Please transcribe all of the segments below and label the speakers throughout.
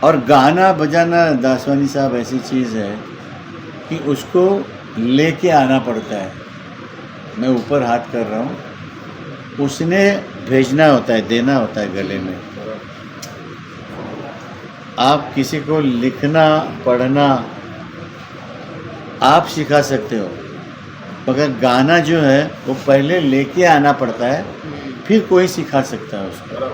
Speaker 1: और गाना बजाना दासवानी साहब ऐसी चीज़ है कि उसको लेके आना पड़ता है। मैं ऊपर हाथ कर रहा हूँ, उसने भेजना होता है, देना होता है गले में। आप किसी को लिखना पढ़ना आप सिखा सकते हो, मगर गाना जो है वो पहले लेके आना पड़ता है, फिर कोई सिखा सकता है उसको।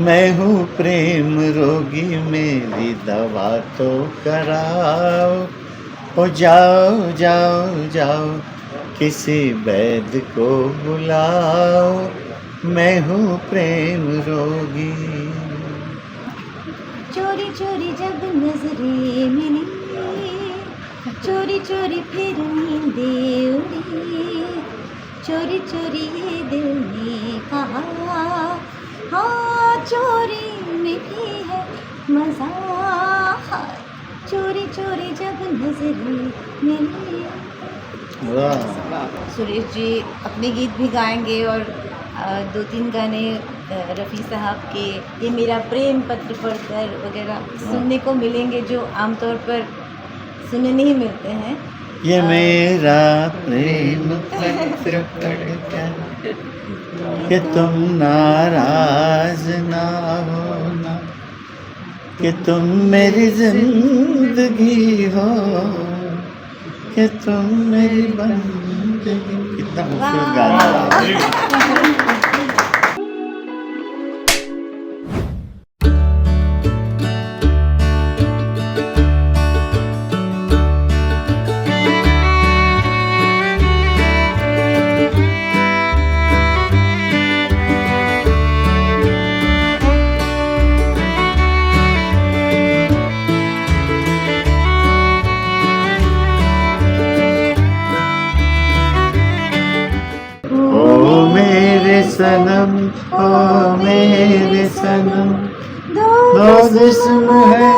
Speaker 1: मैं हूँ प्रेम रोगी, मेरी दवा तो कराओ, ओ जाओ जाओ जाओ किसी वैद्य को बुलाओ, मैं हूँ प्रेम रोगी।
Speaker 2: चोरी चोरी जब नजरें मिली, चोरी चोरी फिर नींदें उड़ी, चोरी चोरी ये दिल ने कहा, हाँ चोरी में भी है मजा, चोरी चोरी जब नजरें मिली। सुरेश जी अपने गीत भी गाएंगे और 2-3 गाने रफ़ी साहब के ये मेरा प्रेम पत्र पढ़कर वगैरह सुनने को मिलेंगे, जो आमतौर पर सुनने नहीं मिलते हैं।
Speaker 1: ये मेरा प्रेम पत्र पढ़कर कि तुम नाराज ना होना, कि तुम मेरी जिंदगी हो, कि तुम मेरी बंदगी। कितना खूबसूरत गाना है। सनम ओ मेरे सनम, दो जिस्म है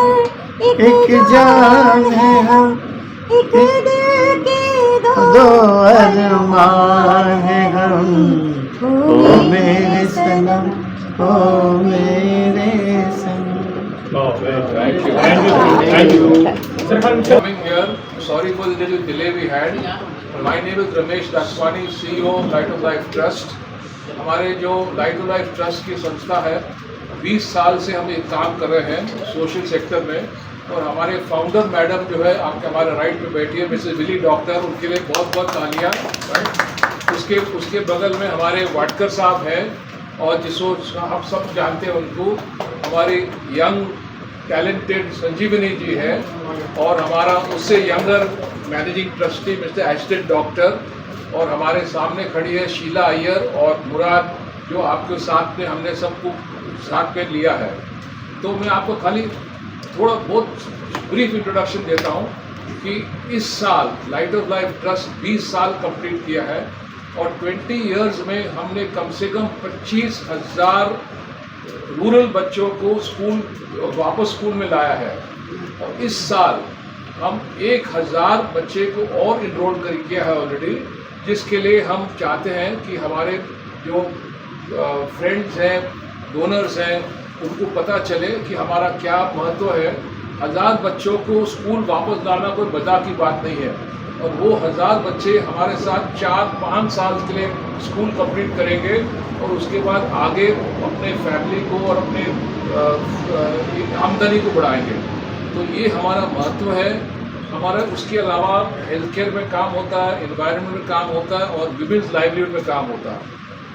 Speaker 1: एक जान है हम,
Speaker 2: एक दिल के
Speaker 1: दो अरमान है हम, ओ मेरे सनम ओ मेरे सनम।
Speaker 3: Thank you. Thank you. Coming here, sorry for the little delay we had. My name is Ramesh Daswani, CEO Light of Life Trust. हमारे जो लाइट ऑफ लाइफ ट्रस्ट की संस्था है, 20 साल से हम एक काम कर रहे हैं सोशल सेक्टर में, और हमारे फाउंडर मैडम जो है आपके हमारे राइट में बैठी है, मिसेस विली डॉक्टर, उनके लिए बहुत बहुत तालियां। उसके बगल में हमारे वाटकर साहब हैं, और जिसको आप सब जानते हैं उनको, हमारी यंग टैलेंटेड संजीवनी जी है, और हमारा उससे यंगर मैनेजिंग ट्रस्टी मिस्टर एस्टेड डॉक्टर, और हमारे सामने खड़ी है शीला अय्यर और मुराद, जो आपके साथ में हमने सबको साथ में लिया है। तो मैं आपको खाली थोड़ा बहुत ब्रीफ इंट्रोडक्शन देता हूँ कि इस साल लाइट ऑफ लाइफ ट्रस्ट 20 साल कंप्लीट किया है, और 20 इयर्स में हमने कम से कम 25,000 रूरल बच्चों को वापस स्कूल में लाया है, और इस साल हम 1,000 बच्चे को और इनरोल कर किया है ऑलरेडी, जिसके लिए हम चाहते हैं कि हमारे जो फ्रेंड्स हैं, डोनर्स हैं, उनको पता चले कि हमारा क्या महत्व है। 1000 बच्चों को स्कूल वापस लाना कोई मजाक की बात नहीं है, और वो 1000 बच्चे हमारे साथ 4-5 साल के लिए स्कूल कंप्लीट करेंगे, और उसके बाद आगे अपने फैमिली को और अपने आमदनी को बढ़ाएंगे। तो ये हमारा महत्व है। हमारा उसके अलावा हेल्थ केयर में काम होता है, एनवायरनमेंट में काम होता है, और विमेंस लाइवलीहुड में काम होता है।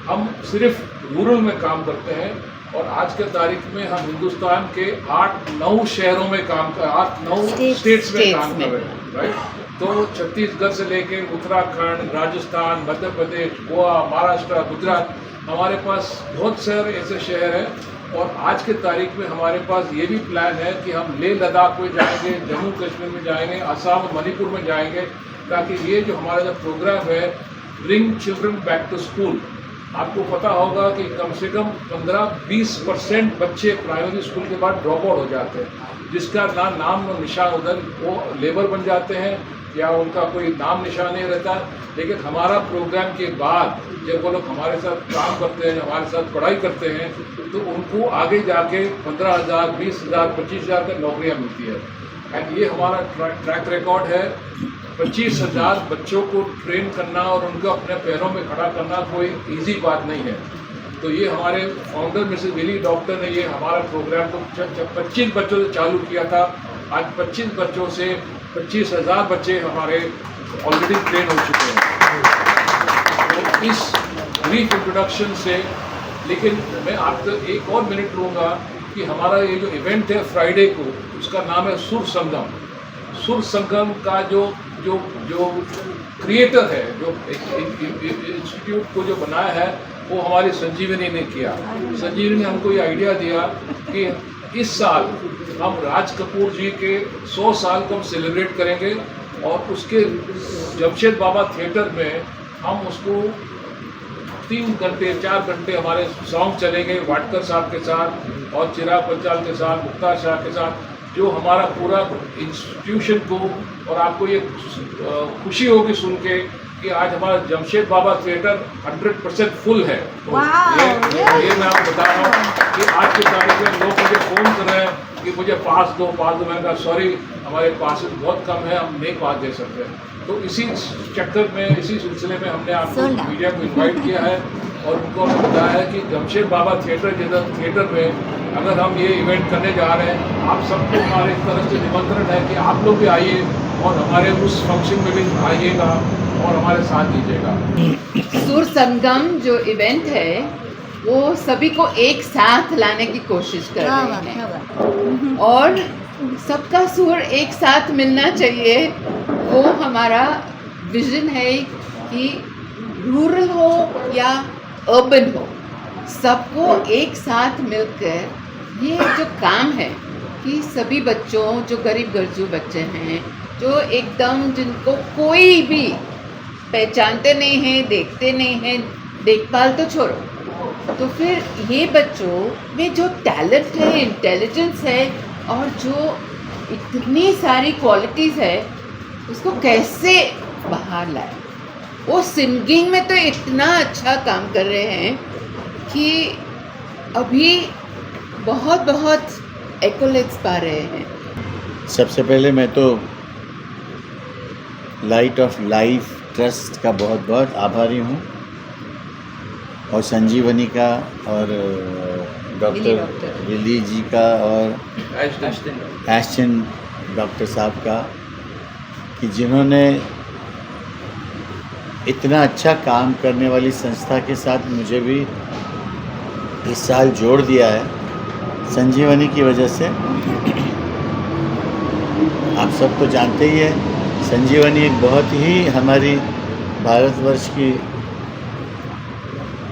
Speaker 3: हम सिर्फ रूरल में काम करते हैं, और आज के तारीख में हम हिंदुस्तान के 8-9 शहरों में 8-9 स्टेट्स में काम कर रहे हैं, राइट। तो छत्तीसगढ़ से लेके उत्तराखंड, राजस्थान, मध्य प्रदेश, गोवा, महाराष्ट्र, गुजरात, हमारे पास बहुत सारे ऐसे शहर हैं। और आज के तारीख में हमारे पास ये भी प्लान है कि हम लेह लद्दाख में जाएंगे, जम्मू कश्मीर में जाएंगे, असम, मणिपुर में जाएंगे, ताकि ये जो हमारा जो प्रोग्राम है bring children back to school, आपको पता होगा कि कम से कम 15-20% बच्चे प्राइमरी स्कूल के बाद ड्रॉप आउट हो जाते हैं, जिसका ना नाम और निशान, उधर वो लेबर बन जाते हैं या उनका कोई नाम निशान नहीं रहता। लेकिन हमारा प्रोग्राम के बाद जब वो लोग हमारे साथ काम करते हैं, हमारे साथ पढ़ाई करते हैं, तो उनको आगे जाके 15,000, 20,000, 25,000 तक नौकरियां मिलती है। एंड ये हमारा ट्रैक रिकॉर्ड है। 25,000 बच्चों को ट्रेन करना और उनको अपने पैरों में खड़ा करना कोई इजी बात नहीं है। तो ये हमारे फाउंडर मिसेस विली डॉक्टर ने ये हमारा प्रोग्राम को 25 बच्चों से चालू किया था। आज 25 बच्चों से 25,000 बच्चे हमारे ऑलरेडी ट्रेन हो चुके हैं। तो इस ब्रीफ इंट्रोडक्शन से, लेकिन मैं आपको एक और मिनट लूँगा कि हमारा ये जो इवेंट है फ्राइडे को, उसका नाम है सुर संगम। सुर संगम का जो जो जो क्रिएटर है, जो इंस्टीट्यूट को जो बनाया है, वो हमारी संजीवनी ने किया। संजीवनी ने हमको ये आइडिया दिया कि इस साल हम राज कपूर जी के 100 साल को हम सेलिब्रेट करेंगे और उसके जमशेद बाबा थिएटर में हम उसको 3 घंटे 4 घंटे हमारे सॉन्ग चलेंगे वाडकर साहब के साथ और चिराग पंचाल के साथ, मुख्तार शाह के साथ, जो हमारा पूरा इंस्टीट्यूशन को, और आपको ये खुशी होगी सुन के कि आज हमारा जमशेद बाबा थिएटर 100% फुल है। तो ये मैं आपको बता रहा हूँ कि आज के तारीख में लोग मुझे फ़ोन कर रहे हैं कि मुझे पास दो। मैंने कहा सॉरी, हमारे पास बहुत कम है, हम नहीं पास दे सकते। तो इसी चक्कर में, इसी सिलसिले में हमने आपको मीडिया को इन्वाइट किया है और उनको हमने बताया है कि जमशेद बाबा थिएटर में अगर हम ये इवेंट करने जा रहे हैं, आप सबको हमारे इस तरफ से निमंत्रण है कि आप लोग भी आइए और हमारे उस फंक्शन में भी आइएगा और हमारे साथ दीजिएगा।
Speaker 4: सुर संगम जो इवेंट है वो सभी को एक साथ लाने की कोशिश कर रहे हैं और सबका सुर एक साथ मिलना चाहिए। वो हमारा विजन है कि रूरल हो या अर्बन हो, सबको एक साथ मिलकर ये जो काम है कि सभी बच्चों, जो गरीब गरजू बच्चे हैं, जो एकदम जिनको कोई भी पहचानते नहीं हैं, देखते नहीं हैं, देखभाल तो छोड़ो, तो फिर ये बच्चों में जो टैलेंट है, इंटेलिजेंस है और जो इतनी सारी क्वालिटीज़ है, उसको कैसे बाहर लाए। वो सिंगिंग में तो इतना अच्छा काम कर रहे हैं कि अभी बहुत बहुत एक्कोलेट्स पा रहे हैं।
Speaker 1: सबसे पहले मैं तो लाइट ऑफ लाइफ ट्रस्ट का बहुत बहुत आभारी हूँ और संजीवनी का और डॉक्टर विली जी का और एस्टन डॉक्टर साहब का, कि जिन्होंने इतना अच्छा काम करने वाली संस्था के साथ मुझे भी इस साल जोड़ दिया है संजीवनी की वजह से। आप सब तो जानते ही हैं, संजीवनी एक बहुत ही हमारी भारतवर्ष की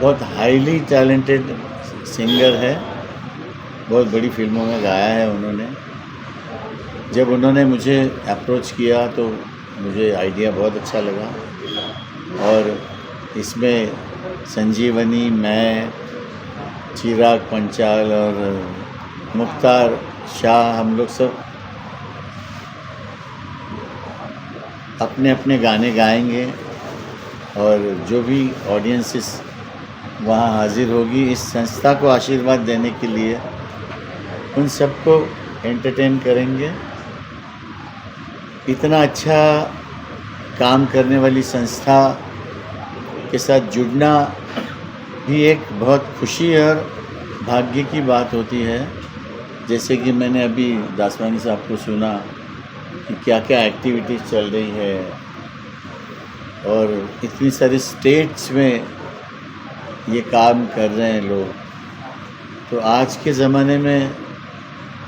Speaker 1: बहुत हाईली टैलेंटेड सिंगर है। बहुत बड़ी फिल्मों में गाया है उन्होंने। जब उन्होंने मुझे अप्रोच किया तो मुझे आइडिया बहुत अच्छा लगा और इसमें संजीवनी, मैं, चिराग पंचाल और मुख्तार शाह, हम लोग सब अपने अपने गाने गाएंगे और जो भी ऑडियंसेस वहाँ हाजिर होगी इस संस्था को आशीर्वाद देने के लिए, उन सबको एंटरटेन करेंगे। इतना अच्छा काम करने वाली संस्था के साथ जुड़ना भी एक बहुत खुशी और भाग्य की बात होती है। जैसे कि मैंने अभी दासवानी साहब को सुना कि क्या क्या एक्टिविटीज़ चल रही है और इतनी सारी स्टेट्स में ये काम कर रहे हैं लोग। तो आज के ज़माने में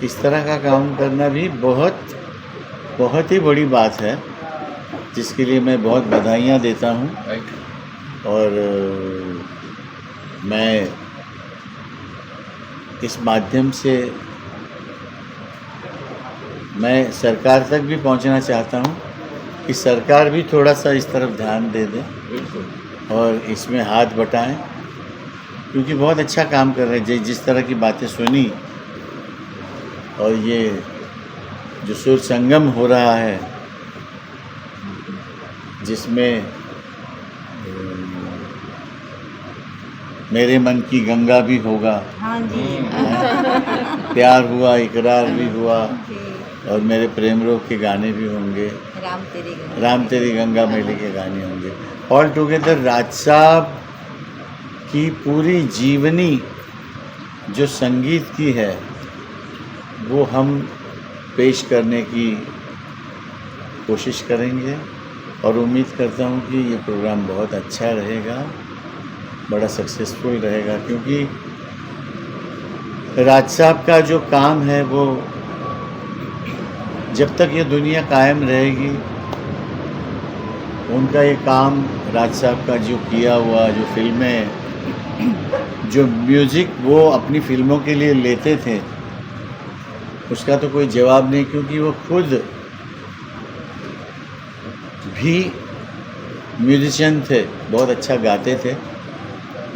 Speaker 1: इस तरह का काम करना भी बहुत ही बड़ी बात है, जिसके लिए मैं बहुत बधाइयाँ देता हूँ। और मैं इस माध्यम से मैं सरकार तक भी पहुंचना चाहता हूं कि सरकार भी थोड़ा सा इस तरफ ध्यान दे दे और इसमें हाथ बटाएं, क्योंकि बहुत अच्छा काम कर रहे हैं। जिस तरह की बातें सुनी और ये जो सुर संगम हो रहा है जिसमें मेरे मन की गंगा भी होगा,
Speaker 2: हाँ जी
Speaker 1: प्यार हुआ, इकरार भी हुआ,
Speaker 2: जी,
Speaker 1: और मेरे प्रेम रोग के गाने भी होंगे,
Speaker 2: राम तेरी गंगा।
Speaker 1: राम तेरी गंगा मैली के गाने होंगे। ऑल टुगेदर राज साहब की पूरी जीवनी जो संगीत की है वो हम पेश करने की कोशिश करेंगे, और उम्मीद करता हूँ कि ये प्रोग्राम बहुत अच्छा रहेगा, बड़ा सक्सेसफुल रहेगा, क्योंकि राज साहब का जो काम है वो जब तक ये दुनिया कायम रहेगी, उनका ये काम, राज साहब का जो किया हुआ, जो फिल्में, जो म्यूज़िक वो अपनी फिल्मों के लिए लेते थे, उसका तो कोई जवाब नहीं, क्योंकि वो खुद भी म्यूजिशियन थे, बहुत अच्छा गाते थे,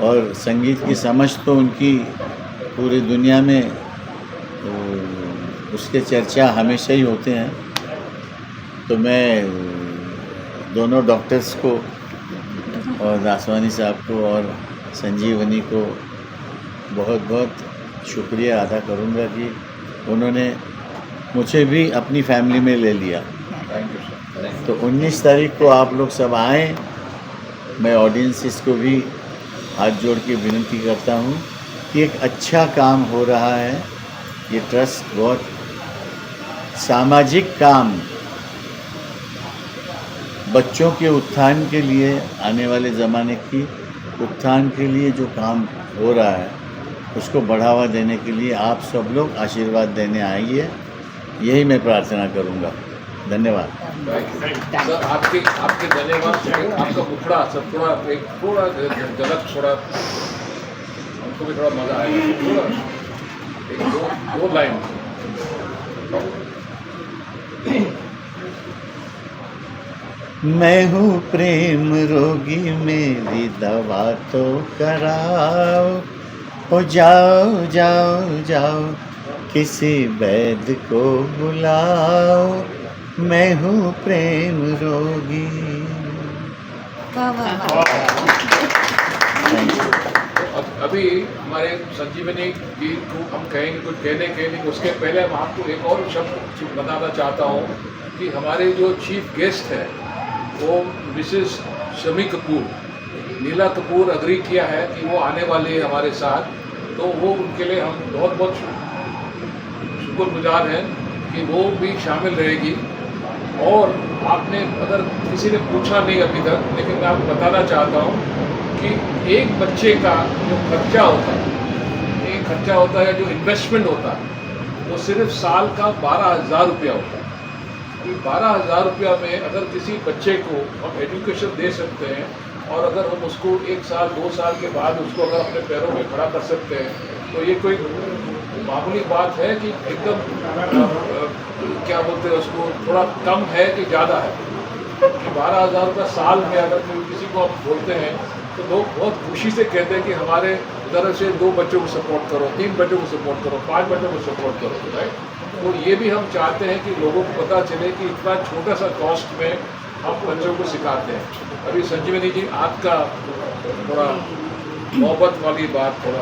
Speaker 1: और संगीत की समझ तो उनकी पूरी दुनिया में उसके चर्चा हमेशा ही होते हैं। तो मैं दोनों डॉक्टर्स को और दासवानी साहब को और संजीवनी को बहुत बहुत शुक्रिया अदा करूंगा कि उन्होंने मुझे भी अपनी फैमिली में ले लिया।
Speaker 3: Thank you sir.
Speaker 1: तो 19 तारीख को आप लोग सब आएँ। मैं ऑडियंसिस को भी हाथ जोड़ के विनती करता हूँ कि एक अच्छा काम हो रहा है, ये ट्रस्ट बहुत सामाजिक काम, बच्चों के उत्थान के लिए, आने वाले ज़माने की उत्थान के लिए जो काम हो रहा है उसको बढ़ावा देने के लिए आप सब लोग आशीर्वाद देने आइए, यही मैं प्रार्थना करूँगा। धन्यवाद।
Speaker 3: सर आपके धन्यवाद से आपका मुखड़ा सब थोड़ा एक थोड़ा झलक, थोड़ा हमको भी थोड़ा मजा आएगा, थोड़ा एक दो लाइन।
Speaker 1: मैं हूँ प्रेम रोगी, मेरी दवा तो कराओ, ओ जाओ जाओ जाओ किसी वैद्य को बुलाओ, मैं हूँ प्रेम रोगी।
Speaker 2: वाह वाह वाह।
Speaker 3: अभी हमारे संजीवनी जी को हम कहेंगे कुछ कहने के लिए, उसके पहले मैं आपको एक और शब्द बताना चाहता हूँ कि हमारे जो चीफ गेस्ट है वो मिसेस शमी कपूर, नीला कपूर अग्री किया है कि वो आने वाले हैं हमारे साथ, तो वो उनके लिए हम बहुत बहुत शुक्रगुजार हैं कि वो भी शामिल रहेगी। और आपने अगर किसी ने पूछा नहीं अभी तक, लेकिन मैं आपको बताना चाहता हूँ कि एक बच्चे का जो खर्चा होता है, एक खर्चा होता है, जो इन्वेस्टमेंट होता है, वो सिर्फ साल का 12,000 रुपया होता है। 12,000 रुपया में अगर किसी बच्चे को हम एजुकेशन दे सकते हैं, और अगर हम उसको 1 साल 2 साल के बाद उसको अगर अपने पैरों में खड़ा कर सकते हैं, तो ये कोई मामूली बात है कि एकदम क्या बोलते हैं उसको, थोड़ा कम है कि ज़्यादा है। कि 12,000 रुपये साल में अगर किसी को आप बोलते हैं तो लोग बहुत खुशी से कहते हैं कि हमारे तरफ से 2 बच्चों को सपोर्ट करो, 3 बच्चों को सपोर्ट करो, 5 बच्चों को सपोर्ट करो, राइट। तो ये भी हम चाहते हैं कि लोगों को पता चले कि इतना छोटा सा कॉस्ट में हम बच्चों को सिखाते हैं। अभी संजीवनी जी आपका थोड़ा मोहब्बत वाली बात थोड़ा।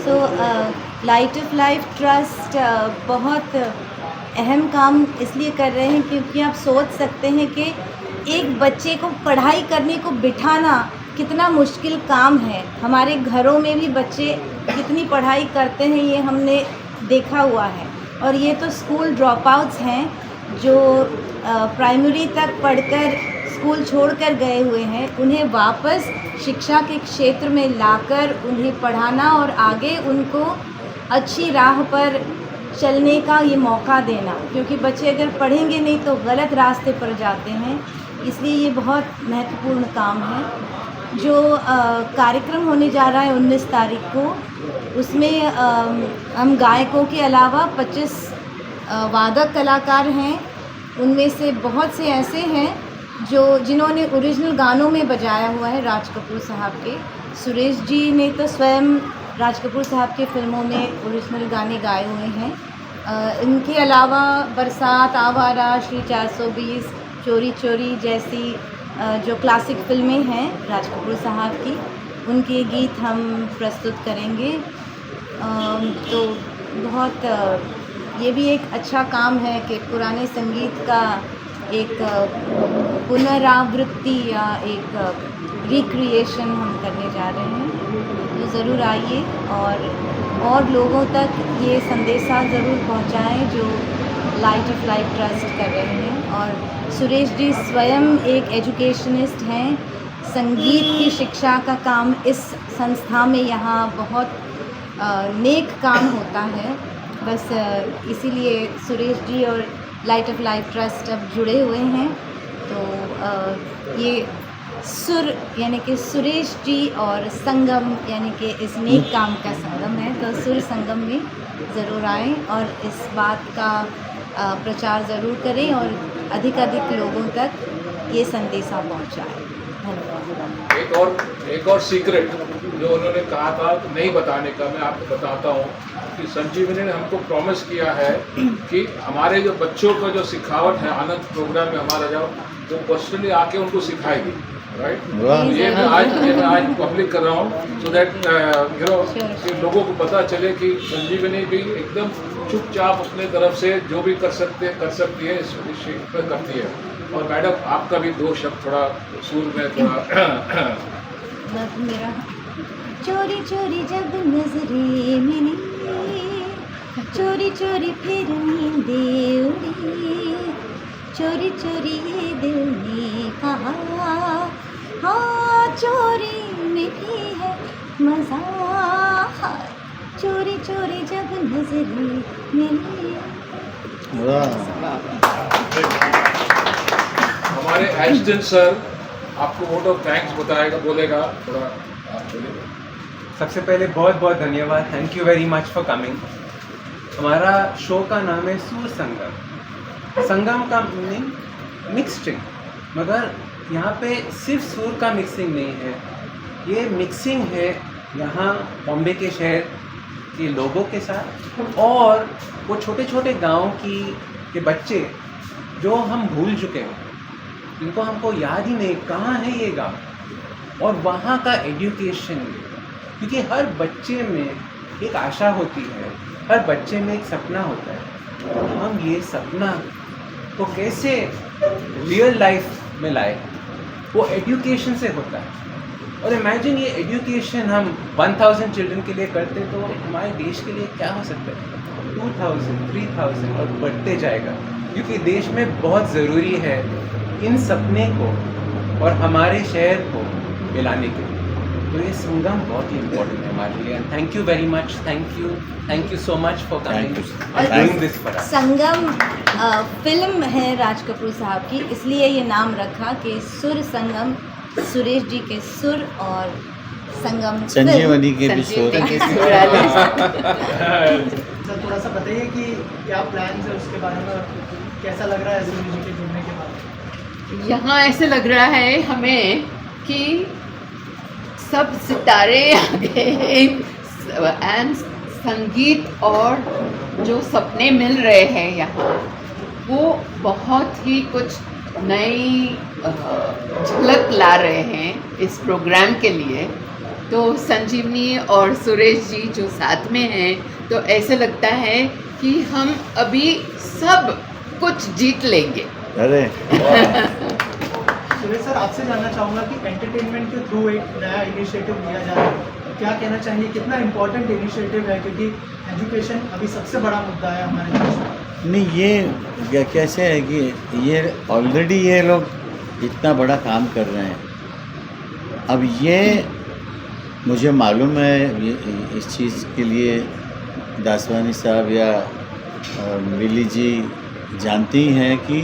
Speaker 2: सो लाइट ऑफ लाइफ ट्रस्ट बहुत अहम काम इसलिए कर रहे हैं क्योंकि आप सोच सकते हैं कि एक बच्चे को पढ़ाई करने को बिठाना कितना मुश्किल काम है। हमारे घरों में भी बच्चे कितनी पढ़ाई करते हैं ये हमने देखा हुआ है, और ये तो स्कूल ड्रॉप आउट्स हैं जो प्राइमरी तक पढ़कर स्कूल छोड़कर गए हुए हैं, उन्हें वापस शिक्षा के क्षेत्र में लाकर उन्हें पढ़ाना और आगे उनको अच्छी राह पर चलने का ये मौका देना, क्योंकि बच्चे अगर पढ़ेंगे नहीं तो गलत रास्ते पर जाते हैं। इसलिए ये बहुत महत्वपूर्ण काम है। जो कार्यक्रम होने जा रहा है 19 तारीख को, उसमें हम गायकों के अलावा 25 वादक कलाकार हैं। उनमें से बहुत से ऐसे हैं जिन्होंने ओरिजिनल गानों में बजाया हुआ है राज कपूर साहब के। सुरेश जी ने तो स्वयं राज कपूर साहब के फिल्मों में ओरिजिनल गाने गाए हुए हैं। इनके अलावा बरसात, आवारा, श्री 420, चोरी चोरी जैसी जो क्लासिक फिल्में हैं राज कपूर साहब की, उनके गीत हम प्रस्तुत करेंगे। तो बहुत ये भी एक अच्छा काम है कि पुराने संगीत का एक पुनरावृत्ति या एक रिक्रिएशन हम करने जा रहे हैं। तो ज़रूर आइए और लोगों तक ये संदेशा ज़रूर पहुंचाएं जो लाइट ऑफ लाइफ ट्रस्ट कर रहे हैं। और सुरेश जी स्वयं एक एजुकेशनिस्ट हैं। संगीत की शिक्षा का काम इस संस्था में यहाँ बहुत नेक काम होता है। बस इसीलिए सुरेश जी और लाइट ऑफ लाइफ ट्रस्ट अब जुड़े हुए हैं। तो ये सुर यानी कि सुरेश जी और संगम यानी कि इस नेक काम का संगम है। तो सुर संगम में ज़रूर आएं और इस बात का प्रचार ज़रूर करें और अधिक लोगों तक ये संदेशा पहुंचाएं।
Speaker 3: एक और सीक्रेट जो उन्होंने कहा था नहीं बताने का, मैं आपको बताता हूँ कि संजीवनी ने हमको प्रॉमिस किया है कि हमारे जो बच्चों का जो सिखावट है आनंद प्रोग्राम में हमारा जो वो पर्सनली आके उनको सिखाएगी, राइट। ये मैं आज पब्लिक कर रहा हूँ सो दैट कि लोगों को पता चले कि संजीवनी भी एकदम चुपचाप अपने तरफ से जो भी कर सकती है इस विषय पर करती है। और मैडम आपका भी दो शब्द थोड़ा सुर में थोड़ा
Speaker 2: मेरा चोरी चोरी जब नजरे मिली, चोरी चोरी फिर नींदें उड़ी, चोरी चोरी ये दिल ने कहा, हाँ चोरी में भी है मजा, चोरी चोरी जब नजरे मिली।
Speaker 3: हमारे एसिस्टेंट सर आपको वोट ऑफ थैंक्स बोलेगा थोड़ा आप बोलिए।
Speaker 5: सबसे पहले बहुत बहुत धन्यवाद, thank you very much for coming. हमारा शो का नाम है सुर संगम। संगम का मीनिंग मिक्सचिंग, मगर यहाँ पे सिर्फ सुर का मिक्सिंग नहीं है, ये मिक्सिंग है यहाँ बॉम्बे के शहर के लोगों के साथ और वो छोटे छोटे गाँव के बच्चे जो हम भूल चुके हैं, इनको हमको याद ही नहीं कहाँ है ये गाँव, और वहाँ का एजुकेशन। क्योंकि हर बच्चे में एक आशा होती है, हर बच्चे में एक सपना होता है, तो हम ये सपना को कैसे रियल लाइफ में लाए, वो एजुकेशन से होता है। और इमेजिन ये एजुकेशन हम 1000 चिल्ड्रन के लिए करते तो हमारे देश के लिए क्या हो सकता है, 2000, 3000 और बढ़ते जाएगा। क्योंकि देश में बहुत ज़रूरी है इन सपने को और हमारे शहर को मिलाने के लिए। तो ये संगम बहुत ही इम्पोर्टेंट है हमारे लिए। And thank you very much, thank you so much for coming doing this for us.
Speaker 2: Sangam film है राज कपूर साहब की, इसलिए ये नाम रखा कि सुर संगम, सुरेश जी के सुर और संगम
Speaker 1: संजीवनी के भी सुर।
Speaker 6: सर थोड़ा सा बताइए कि क्या प्लान है उसके बारे में, कैसा लग रहा है सुरेश जी के जुड़ने के बाद?
Speaker 4: यहाँ ऐसे लग रहा है हमें कि सब सितारे आ गए एंड संगीत और जो सपने मिल रहे हैं यहाँ, वो बहुत ही कुछ नई झलक ला रहे हैं इस प्रोग्राम के लिए। तो संजीवनी और सुरेश जी जो साथ में हैं, तो ऐसे लगता है कि हम अभी सब कुछ जीत लेंगे।
Speaker 1: अरे
Speaker 6: सुरेश सर आपसे जानना चाहूँगा कि एंटरटेनमेंट के थ्रू एक नया इनिशिएटिव लिया जा रहा है, क्या कहना चाहेंगे, कितना इम्पोर्टेंट इनिशिएटिव है? क्योंकि एजुकेशन अभी सबसे बड़ा मुद्दा है हमारे देश में।
Speaker 1: नहीं, ये कैसे है कि ये ऑलरेडी ये लोग इतना बड़ा काम कर रहे हैं। अब ये मुझे मालूम है ये इस चीज़ के लिए दासवानी साहब या मिली जी जानती हैं कि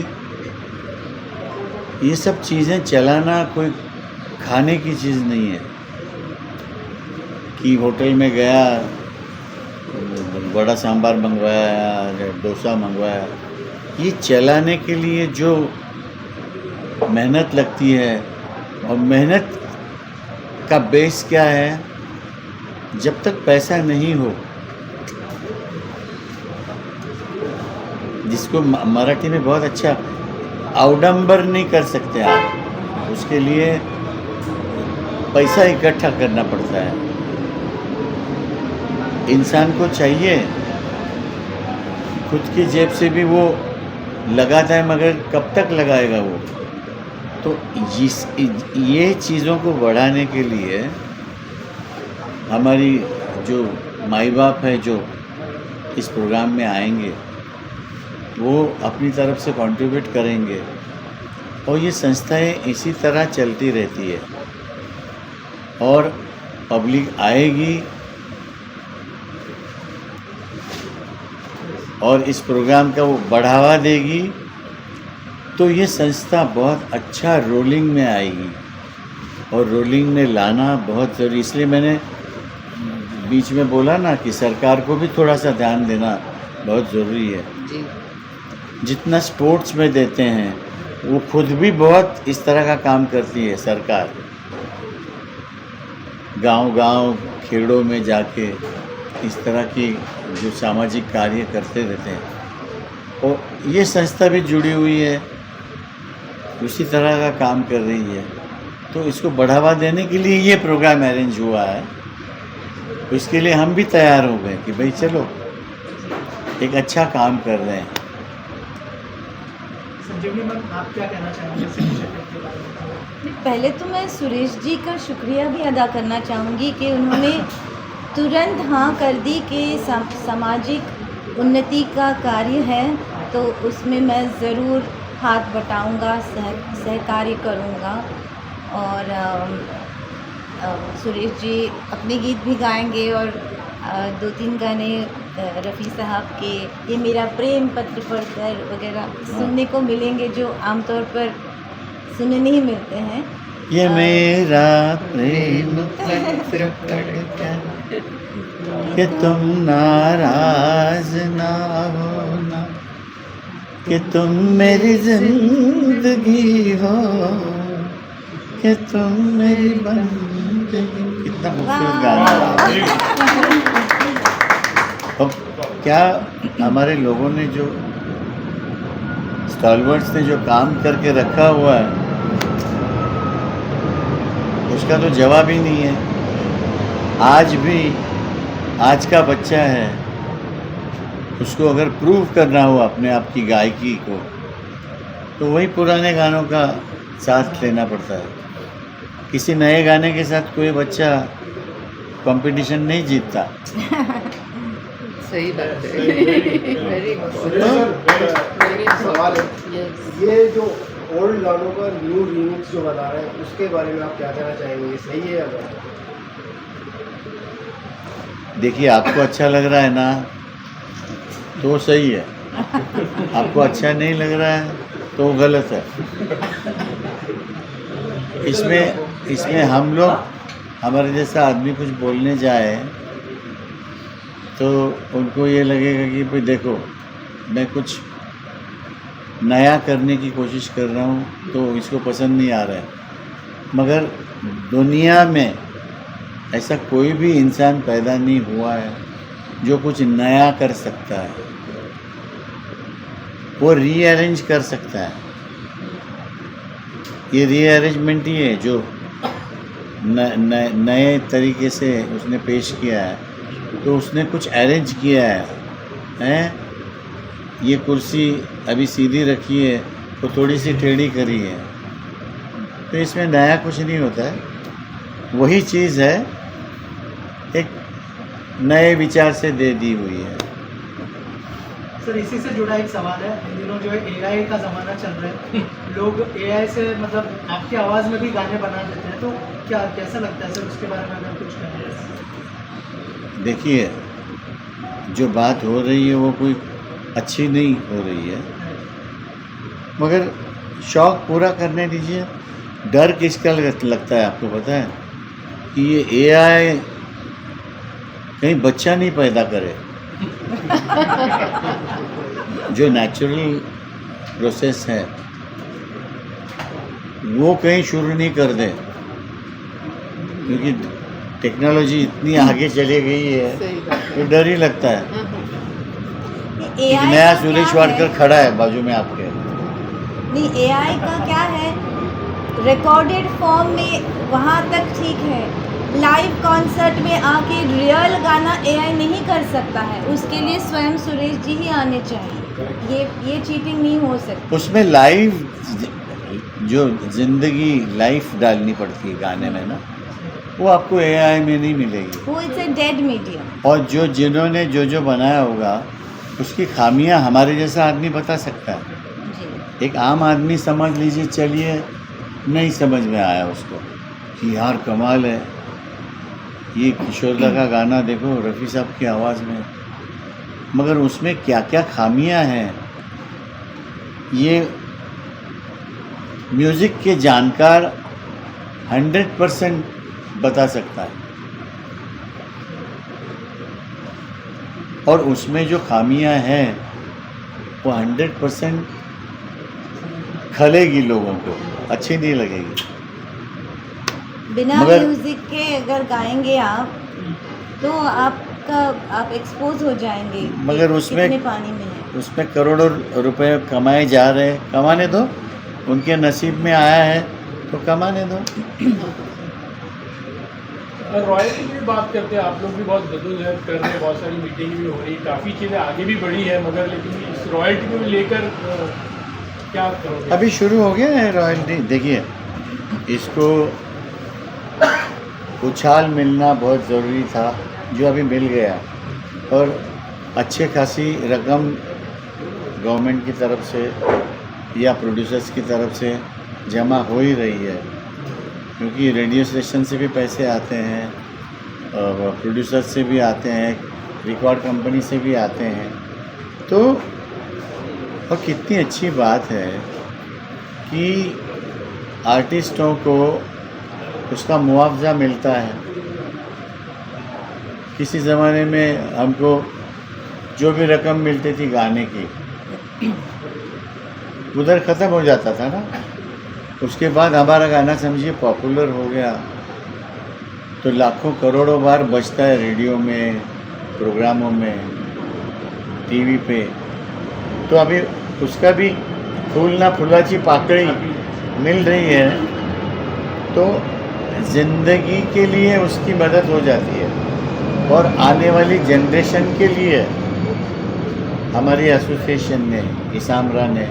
Speaker 1: ये सब चीज़ें चलाना कोई खाने की चीज़ नहीं है कि होटल में गया बड़ा सांभर मंगवाया या डोसा मंगवाया। ये चलाने के लिए जो मेहनत लगती है, और मेहनत का बेस क्या है, जब तक पैसा नहीं हो, जिसको मराठी में बहुत अच्छा अवडंबर नहीं कर सकते आप, उसके लिए पैसा इकट्ठा करना पड़ता है। इंसान को चाहिए खुद की जेब से भी वो लगाता है, मगर कब तक लगाएगा वो? तो ये चीज़ों को बढ़ाने के लिए हमारी जो माई बाप है जो इस प्रोग्राम में आएंगे वो अपनी तरफ से कंट्रीब्यूट करेंगे और ये संस्थाएं इसी तरह चलती रहती है और पब्लिक आएगी और इस प्रोग्राम का वो बढ़ावा देगी, तो ये संस्था बहुत अच्छा रोलिंग में आएगी और रोलिंग में लाना बहुत ज़रूरी। इसलिए मैंने बीच में बोला ना कि सरकार को भी थोड़ा सा ध्यान देना बहुत ज़रूरी है।
Speaker 4: जी
Speaker 1: जितना स्पोर्ट्स में देते हैं वो खुद भी बहुत इस तरह का काम करती है सरकार, गांव-गांव खेड़ों में जाके इस तरह की जो सामाजिक कार्य करते रहते हैं और ये संस्था भी जुड़ी हुई है, उसी तरह का काम कर रही है। तो इसको बढ़ावा देने के लिए ये प्रोग्राम अरेंज हुआ है, तो इसके लिए हम भी तैयार हो गए कि भाई चलो एक अच्छा काम कर रहे हैं।
Speaker 6: संजीवनी मैम, आप क्या कहना चाहेंगे इस इनिशिएटिव के बारे में?
Speaker 2: पहले तो मैं सुरेश जी का शुक्रिया भी अदा करना चाहूँगी कि उन्होंने तुरंत हाँ कर दी कि सामाजिक उन्नति का कार्य है तो उसमें मैं ज़रूर हाथ बटाऊँगा, सहकार्य करूँगा। और सुरेश जी अपने गीत भी गाएंगे और 2-3 गाने रफ़ी साहब के ये मेरा प्रेम पत्र पढ़कर वगैरह सुनने को मिलेंगे जो आमतौर पर सुनने नहीं मिलते हैं।
Speaker 1: ये मेरा प्रेम पत्र पढ़कर कि तुम नाराज ना होना, कि तुम मेरी जिंदगी हो, कि तुम मेरी बंदगी। कितना खूबसूरत गाना है। अब क्या हमारे लोगों ने जो स्टॉलवर्ड्स ने जो काम करके रखा हुआ है उसका तो जवाब ही नहीं है। आज भी आज का बच्चा है, उसको अगर प्रूव करना हो अपने आप की गायकी को तो वही पुराने गानों का साथ लेना पड़ता है। किसी नए गाने के साथ कोई बच्चा कंपटीशन नहीं जीतता।
Speaker 4: सही बात है। Very good.
Speaker 7: सवाल है, ये जो ओल्ड गानों का न्यू रीमिक्स जो बना रहे हैं उसके बारे में आप क्या कहना चाहेंगे, ये सही है या गलत?
Speaker 1: देखिए, आपको अच्छा लग रहा है ना तो सही है, आपको अच्छा नहीं लग रहा है तो गलत है। इसमें हम लोग, हमारे जैसा आदमी कुछ बोलने जाए तो उनको ये लगेगा कि भाई देखो मैं कुछ नया करने की कोशिश कर रहा हूँ तो इसको पसंद नहीं आ रहा है। मगर दुनिया में ऐसा कोई भी इंसान पैदा नहीं हुआ है जो कुछ नया कर सकता है, वो रीअरेंज कर सकता है। ये रीअरेंजमेंट ही है जो नए तरीके से उसने पेश किया है। तो उसने कुछ अरेंज किया है, ये कुर्सी अभी सीधी रखी है तो थोड़ी सी टेढ़ी करी है, तो इसमें नया कुछ नहीं होता है, वही चीज़ है एक नए विचार से दे दी हुई है।
Speaker 6: सर, इसी से जुड़ा एक सवाल है, इन दिनों जो है एआई का ज़माना चल रहा है, लोग एआई से मतलब आपकी आवाज़ में भी गाने बना देते हैं, तो क्या कैसा लगता है सर, उसके बारे में अगर कुछ कहें?
Speaker 1: देखिए, जो बात हो रही है वो कोई अच्छी नहीं हो रही है, मगर शौक़ पूरा करने दीजिए। डर किसका लगता है आपको पता है कि ये एआई कहीं बच्चा नहीं पैदा करे, जो नेचुरल प्रोसेस है वो कहीं शुरू नहीं कर दे, क्योंकि टेक्नोलॉजी इतनी आगे चली गई है तो डर ही लगता है। एक नया सुरेश वाडकर खड़ा है बाजू में आपके।
Speaker 2: नहीं, एआई का क्या है रिकॉर्डेड फॉर्म में वहाँ तक ठीक है, लाइव कॉन्सर्ट में आके रियल गाना एआई नहीं कर सकता है, उसके लिए स्वयं सुरेश जी ही आने चाहिए। ये चीटिंग नहीं हो सकती।
Speaker 1: उसमें लाइव जो जिंदगी लाइफ डालनी पड़ती है गाने में ना, वो आपको एआई में नहीं मिलेगी।
Speaker 2: वो इट्स अ डेड मीडियम।
Speaker 1: और जिन्होंने जो बनाया होगा उसकी खामियां हमारे जैसा आदमी बता सकता है।
Speaker 2: जी।
Speaker 1: एक आम आदमी समझ लीजिए, चलिए नहीं समझ में आया उसको कि यार कमाल है, ये किशोरदा का गाना देखो रफ़ी साहब की आवाज़ में, मगर उसमें क्या क्या खामियां हैं ये म्यूज़िक के जानकार 100% बता सकता है। और उसमें जो खामियां हैं वो 100% खलेगी, लोगों को अच्छी नहीं लगेगी।
Speaker 2: बिना म्यूजिक के अगर गाएंगे आप तो आप एक्सपोज हो जाएंगे।
Speaker 1: मगर उसमें
Speaker 2: कितने पानी में है।
Speaker 1: उसमें करोड़ों रुपए कमाए जा रहे हैं, कमाने दो, उनके नसीब में आया है तो कमाने दो।
Speaker 8: रॉयल्टी की भी बात करते हैं, आप लोग भी बहुत जद्दोजहद कर रहे हैं, बहुत सारी मीटिंग भी हो रही, काफ़ी चीज़ें आगे भी बढ़ी है, मगर लेकिन इस रॉयल्टी को लेकर क्या करोगे?
Speaker 1: अभी शुरू हो गया है रॉयल्टी। देखिए, इसको उछाल मिलना बहुत ज़रूरी था, जो अभी मिल गया, और अच्छे खासी रकम गवर्नमेंट की तरफ से या प्रोड्यूसर्स की तरफ से जमा हो ही रही है, क्योंकि रेडियो स्टेशन से भी पैसे आते हैं और प्रोड्यूसर्स से भी आते हैं, रिकॉर्ड कंपनी से भी आते हैं। तो और कितनी अच्छी बात है कि आर्टिस्टों को उसका मुआवजा मिलता है। किसी ज़माने में हमको जो भी रकम मिलती थी गाने की, उधर ख़त्म हो जाता था ना। उसके बाद हमारा गाना समझिए पॉपुलर हो गया तो लाखों करोड़ों बार बजता है रेडियो में, प्रोग्रामों में, टीवी पे। तो अभी उसका भी फूल ना फुलाची पाकड़ी मिल रही है, तो ज़िंदगी के लिए उसकी मदद हो जाती है। और आने वाली जनरेशन के लिए हमारी एसोसिएशन ने, इसामरा ने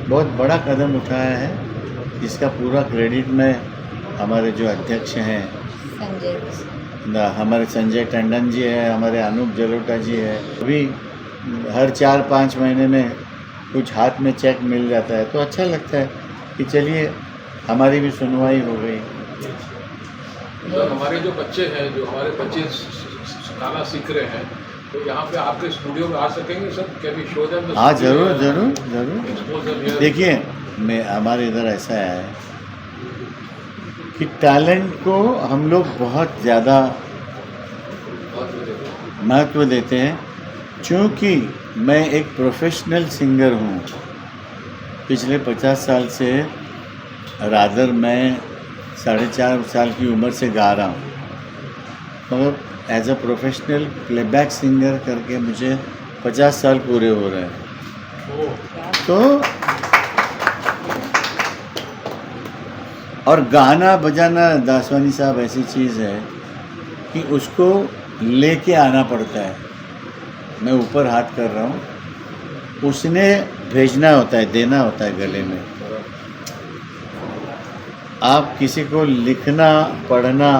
Speaker 1: बहुत बड़ा कदम उठाया है, जिसका पूरा क्रेडिट मैं हमारे जो अध्यक्ष हैं हमारे संजय टंडन जी है, हमारे अनूप जलोटा जी है। अभी हर 4-5 महीने में कुछ हाथ में चेक मिल जाता है तो अच्छा लगता है कि चलिए हमारी भी सुनवाई हो गई।
Speaker 3: तो हमारे जो बच्चे हैं, जो हमारे बच्चे गाना सीख रहे हैं, तो यहाँ पे आपके स्टूडियो में आ सकेंगे sir? Can we show them?
Speaker 1: हाँ, ज़रूर ज़रूर ज़रूर। देखिए, मैं हमारे इधर ऐसा है कि टैलेंट को हम लोग बहुत ज़्यादा महत्व देते हैं, क्योंकि मैं एक प्रोफेशनल सिंगर हूँ। पिछले 50 साल से रादर मैं 4.5 साल की उम्र से गा रहा हूँ, मगर as a professional playback singer करके मुझे 50 साल पूरे हो रहे हैं। तो और गाना बजाना दासवानी साहब ऐसी चीज़ है कि उसको लेके आना पड़ता है। मैं ऊपर हाथ कर रहा हूँ, उसने भेजना होता है, देना होता है गले में। आप किसी को लिखना पढ़ना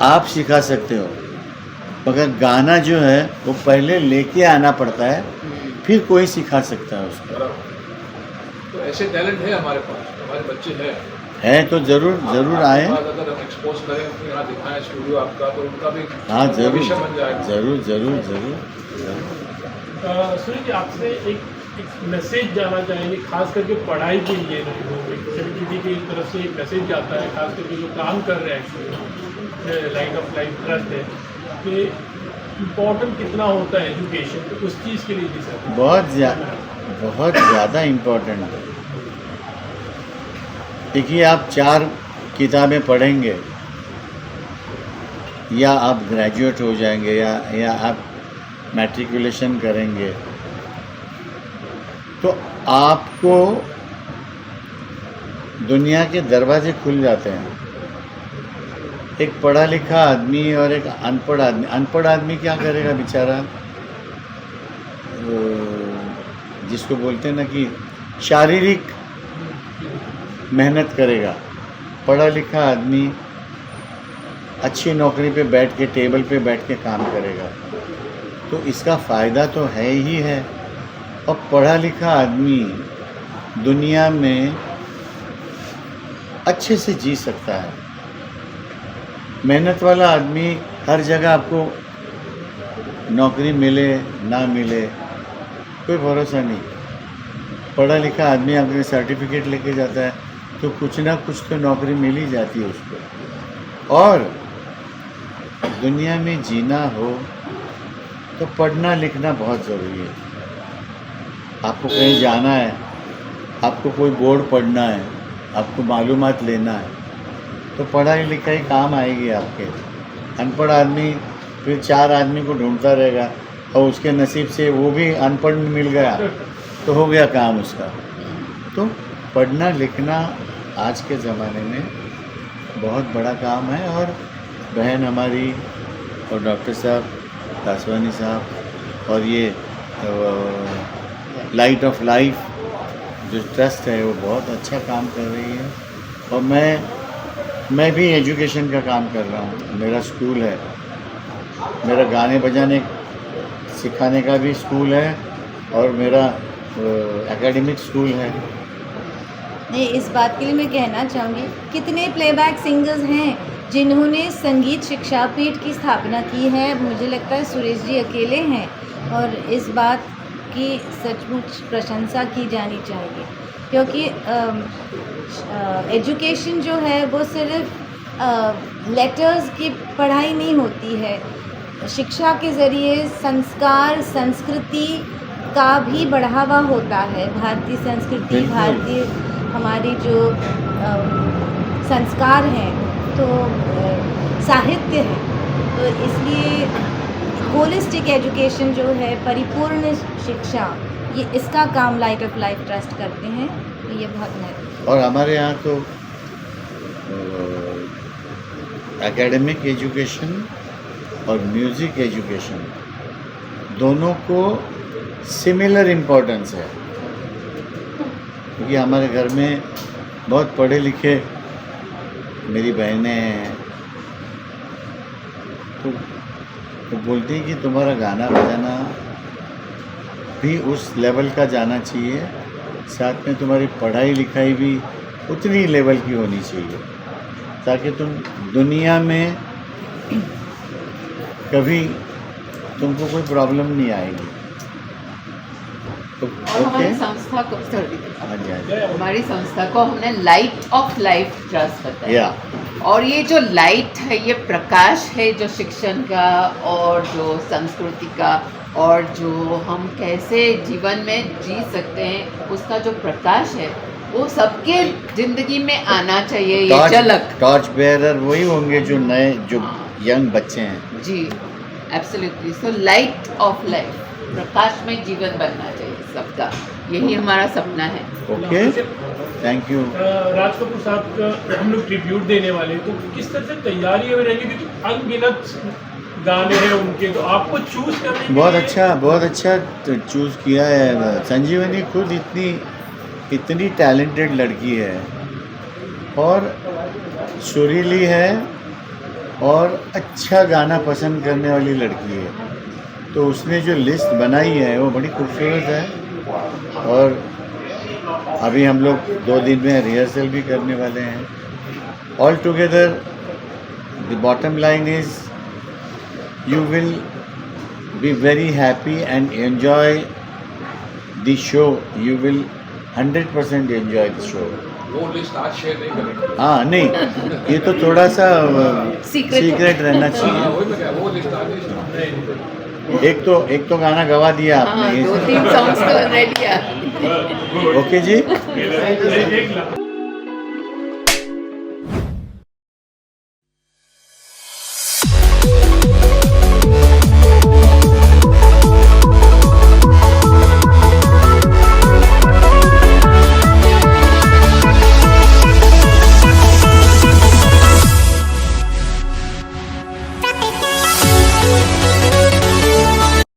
Speaker 1: आप सिखा सकते हो, मगर गाना जो है वो पहले लेके आना पड़ता है, फिर कोई सिखा सकता है उसको।
Speaker 3: तो ऐसे टैलेंट है हमारे पास, हमारे बच्चे हैं
Speaker 1: तो ज़रूर ज़रूर आए।
Speaker 3: अगर हम एक्सपोज करें, यहाँ दिखाएं स्टूडियो आपका, तो उनका भी
Speaker 1: हाँ, ज़रूर
Speaker 3: भविष्य बन जाएगा।
Speaker 1: ज़रूर ज़रूर ज़रूर।
Speaker 8: सूर्य जी, आपसे एक मैसेज जाना चाहेंगे, खास करके पढ़ाई के लिए सेलिब्रिटी की तरफ से एक मैसेज जाता है, खास करके जो काम कर रहे हैं लाइट ऑफ लाइफ ट्रस्ट है, कि इम्पोर्टेंट कितना होता है एजुकेशन, तो उस चीज़ के लिए भी सर
Speaker 1: बहुत ज़्यादा इम्पोर्टेंट है। देखिए, आप 4 किताबें पढ़ेंगे या आप ग्रेजुएट हो जाएंगे या आप मैट्रिकुलेशन करेंगे, तो आपको दुनिया के दरवाजे खुल जाते हैं। एक पढ़ा लिखा आदमी और एक अनपढ़ आदमी क्या करेगा बेचारा, जिसको बोलते हैं ना कि शारीरिक मेहनत करेगा। पढ़ा लिखा आदमी अच्छी नौकरी पे बैठ के, टेबल पे बैठ के काम करेगा, तो इसका फ़ायदा तो है ही है। और पढ़ा लिखा आदमी दुनिया में अच्छे से जी सकता है। मेहनत वाला आदमी हर जगह आपको नौकरी मिले ना मिले कोई भरोसा नहीं। पढ़ा लिखा आदमी अपने सर्टिफिकेट लेके जाता है तो कुछ ना कुछ तो नौकरी मिल ही जाती है उसको। और दुनिया में जीना हो तो पढ़ना लिखना बहुत ज़रूरी है। आपको कहीं जाना है, आपको कोई बोर्ड पढ़ना है, आपको मालूमात लेना है, तो पढ़ाई लिखाई काम आएगी आपके। अनपढ़ आदमी फिर 4 आदमी को ढूंढता रहेगा और उसके नसीब से वो भी अनपढ़ मिल गया तो हो गया काम उसका। तो पढ़ना लिखना आज के ज़माने में बहुत बड़ा काम है। और बहन हमारी और डॉक्टर साहब, दासवानी साहब और ये लाइट ऑफ लाइफ जो ट्रस्ट है वो बहुत अच्छा काम कर रही है। और मैं भी एजुकेशन का काम कर रहा हूँ। मेरा स्कूल है, मेरा गाने बजाने सिखाने का भी स्कूल है और मेरा एकेडमिक स्कूल है।
Speaker 2: नहीं, इस बात के लिए मैं कहना चाहूँगी, कितने प्लेबैक सिंगर्स हैं जिन्होंने संगीत शिक्षा पीठ की स्थापना की है। मुझे लगता है सुरेश जी अकेले हैं और इस बात की सचमुच प्रशंसा की जानी चाहिए, क्योंकि एजुकेशन जो है वो सिर्फ लेटर्स की पढ़ाई नहीं होती है। शिक्षा के ज़रिए संस्कार, संस्कृति का भी बढ़ावा होता है। भारतीय संस्कृति, भारतीय हमारी जो संस्कार हैं, तो साहित्य है, तो इसलिए होलिस्टिक एजुकेशन जो है, परिपूर्ण शिक्षा, ये इसका काम लाइट ऑफ लाइफ ट्रस्ट करते हैं। तो ये बहुत महत्वपूर्ण।
Speaker 1: और हमारे यहाँ तो एकेडमिक एजुकेशन और म्यूज़िक एजुकेशन दोनों को सिमिलर इम्पोर्टेंस है, क्योंकि हमारे घर में बहुत पढ़े लिखे मेरी बहनें हैं, तो बोलती हैं कि तुम्हारा गाना बजाना भी उस लेवल का जाना चाहिए, साथ में तुम्हारी पढ़ाई लिखाई भी उतनी लेवल की होनी चाहिए, ताकि तुम दुनिया में कभी तुमको कोई प्रॉब्लम नहीं आएगी। तो
Speaker 4: और हमारी संस्था को हमारी संस्था को हमने लाइट ऑफ लाइफ ट्रस्ट बताया। और ये जो लाइट है, ये प्रकाश है जो शिक्षण का और जो संस्कृति का और जो हम कैसे जीवन में जी सकते हैं, उसका जो प्रकाश है वो सबके जिंदगी में आना चाहिए। ये झलक
Speaker 1: टॉर्च बेयरर वही होंगे जो नए, जो यंग बच्चे हैं।
Speaker 4: जी, absolutely. So light of life, प्रकाश में जीवन बनना चाहिए सबका, यही हमारा सपना है।
Speaker 1: Okay, thank you.
Speaker 8: Raj Kapoor साहब का हम लोग ट्रिब्यूट देने वाले, तो किस तरह से तैयारी में रहेंगे, क्योंकि अनगिनत गाने हैं उनके, तो आपको चूज करने के
Speaker 1: बहुत
Speaker 8: लिए
Speaker 1: अच्छा चूज़ किया है। संजीवनी खुद इतनी टैलेंटेड लड़की है और सुरीली है और अच्छा गाना पसंद करने वाली लड़की है, तो उसने जो लिस्ट बनाई है वो बड़ी खूबसूरत है। और अभी हम लोग 2 दिन में रिहर्सल भी करने वाले हैं। All together the bottom line is you will be very happy and enjoy the show. You will 100% enjoy the show.
Speaker 3: वो लिस्ट आज शेयर नहीं करेंगे।
Speaker 1: हाँ, नहीं, ये तो थोड़ा सा सीक्रेट रहना
Speaker 3: हाँ,
Speaker 1: चाहिए।
Speaker 3: वही मैं कह रहा हूँ, वो लिस्ट आज नहीं।
Speaker 1: एक तो गाना गवा दिया
Speaker 4: हाँ,
Speaker 1: आपने।
Speaker 4: 2-3 सॉन्ग्स तो रेडी है।
Speaker 1: ओके जी।
Speaker 8: एक